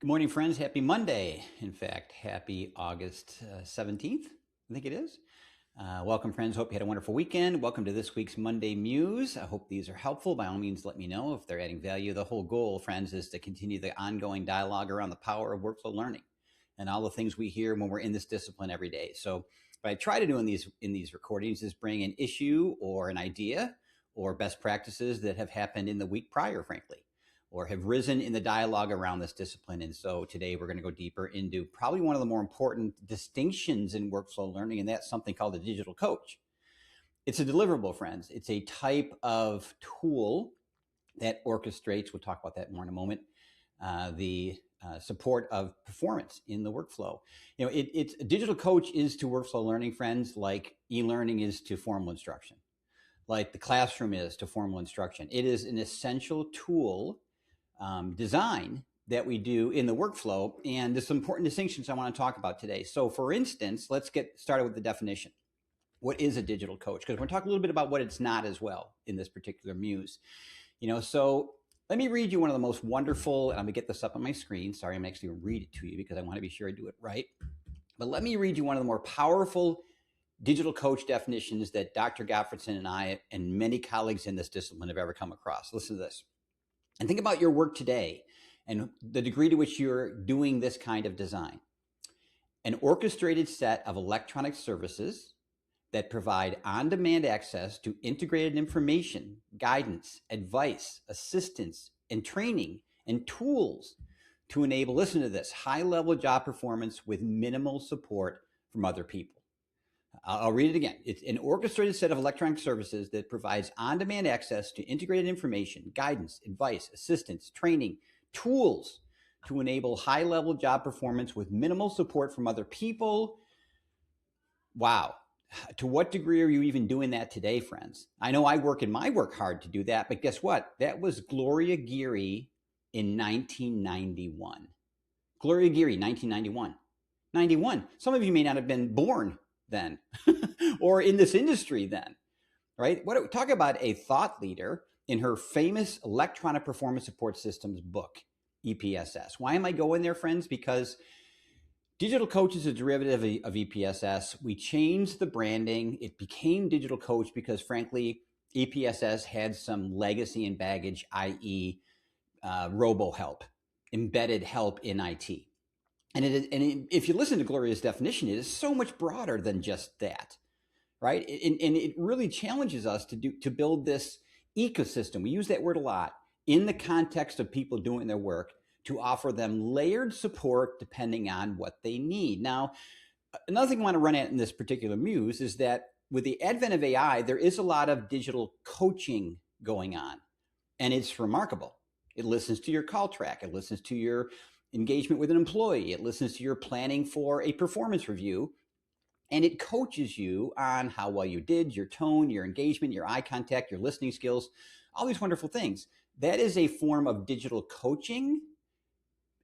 Good morning, friends. Happy Monday. In fact, happy August 17th, I think it is. Welcome, friends. Hope you had a wonderful weekend. Welcome to this week's Monday Muse. I hope these are helpful. By all means, let me know if they're adding value. The whole goal, friends, is to continue the ongoing dialogue around the power of workflow learning and all the things we hear when we're in this discipline every day. So, what I try to do in these recordings is bring an issue or an idea or best practices that have happened in the week prior, frankly, or have risen in the dialogue around this discipline. And so today we're going to go deeper into probably one of the more important distinctions in workflow learning, and that's something called a digital coach. It's a deliverable, friends. It's a type of tool that orchestrates, we'll talk about that more in a moment, the support of performance in the workflow. You know, it's a digital coach is to workflow learning, friends, like e-learning is to formal instruction, like the classroom is to formal instruction. It is an essential tool design that we do in the workflow. And there's some important distinctions I want to talk about today. So for instance, let's get started with the definition. What is a digital coach? Because we're going to talk a little bit about what it's not as well in this particular muse. So let me read you one of the most wonderful, and I'm going to get this up on my screen. Sorry, I'm actually going to read it to you because I want to be sure I do it right. But let me read you one of the more powerful digital coach definitions that Dr. Gottfredson and I and many colleagues in this discipline have ever come across. Listen to this. And think about your work today and the degree to which you're doing this kind of design. An orchestrated set of electronic services that provide on-demand access to integrated information, guidance, advice, assistance, and training and tools to enable, listen to this, high-level job performance with minimal support from other people. I'll read it again. It's an orchestrated set of electronic services that provides on-demand access to integrated information, guidance, advice, assistance, training, tools to enable high-level job performance with minimal support from other people. Wow. To what degree are you even doing that today, friends? I know I work hard to do that, but guess what? That was Gloria Geary in 1991. Gloria Geary, 1991. 91. Some of you may not have been born then or in this industry then, right? Talk about a thought leader in her famous electronic performance support systems book, EPSS. Why am I going there, friends? Because digital coach is a derivative of EPSS. We changed the branding. It became digital coach because frankly, EPSS had some legacy and baggage, i.e. robo help, embedded help in IT. And if you listen to Gloria's definition, it is so much broader than just that, right? And it really challenges us to build this ecosystem. We use that word a lot in the context of people doing their work to offer them layered support depending on what they need. Now, another thing I want to run at in this particular muse is that with the advent of AI, there is a lot of digital coaching going on, and it's remarkable. It listens to your call track. It listens to your engagement with an employee. It listens to your planning for a performance review, and it coaches you on how well you did, your tone, your engagement, your eye contact, your listening skills, all these wonderful things. That is a form of digital coaching,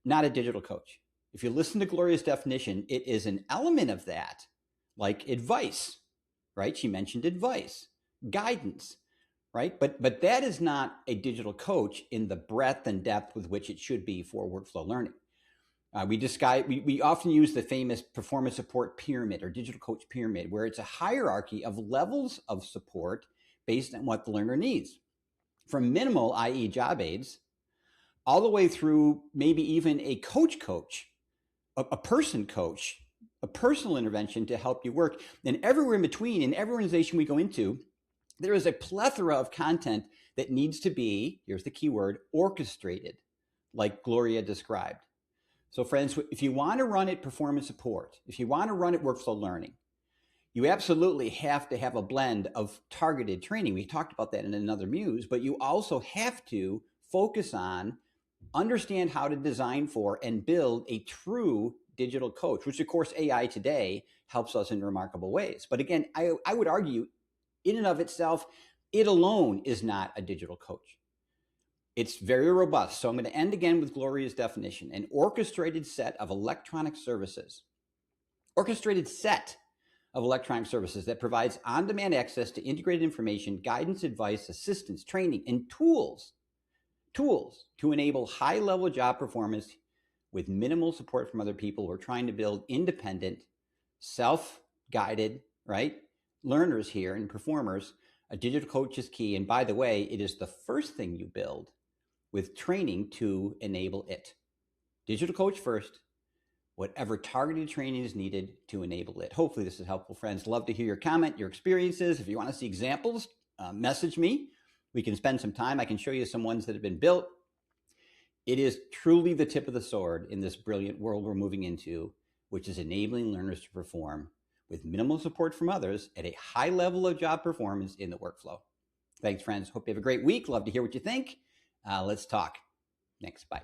not a digital coach. If you listen to Gloria's definition, it is an element of that, like advice, right? She mentioned advice, guidance, right? But that is not a digital coach in the breadth and depth with which it should be for workflow learning. We often use the famous performance support pyramid or digital coach pyramid, where it's a hierarchy of levels of support based on what the learner needs, from minimal, i.e. job aids, all the way through maybe even a coach, a person coach, a personal intervention to help you work. And everywhere in between, in every organization we go into, there is a plethora of content that needs to be, here's the key word, orchestrated, like Gloria described. So friends, if you want to run it performance support, if you want to run it workflow learning, you absolutely have to have a blend of targeted training. We talked about that in another muse, but you also have to focus on, understand how to design for and build a true digital coach, which of course AI today helps us in remarkable ways. But again, I would argue in and of itself, it alone is not a digital coach. It's very robust. So I'm going to end again with Gloria's definition: an orchestrated set of electronic services. Orchestrated set of electronic services that provides on-demand access to integrated information, guidance, advice, assistance, training, and tools to enable high-level job performance with minimal support from other people. We're trying to build independent, self-guided, right, learners here and performers. A digital coach is key. And by the way, it is the first thing you build with training to enable it. Digital coach first, whatever targeted training is needed to enable it. Hopefully this is helpful, friends. Love to hear your comment, your experiences. If you want to see examples, message me. We can spend some time. I can show you some ones that have been built. It is truly the tip of the sword in this brilliant world we're moving into, which is enabling learners to perform with minimal support from others at a high level of job performance in the workflow. Thanks, friends. Hope you have a great week. Love to hear what you think. Let's talk next. Bye.